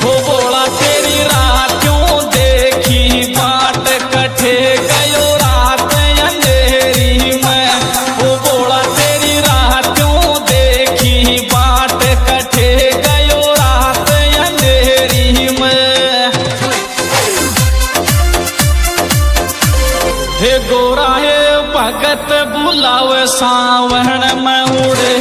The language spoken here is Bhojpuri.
हो बोला तेरी राह क्यों देखी बाट कटे गयो रात अंधेरी में। हो बोला तेरी राह क्यों देखी बाट कटे गयो रात अंधेरी में। हे गोरा हे भगत बुलावे सावन में उड़े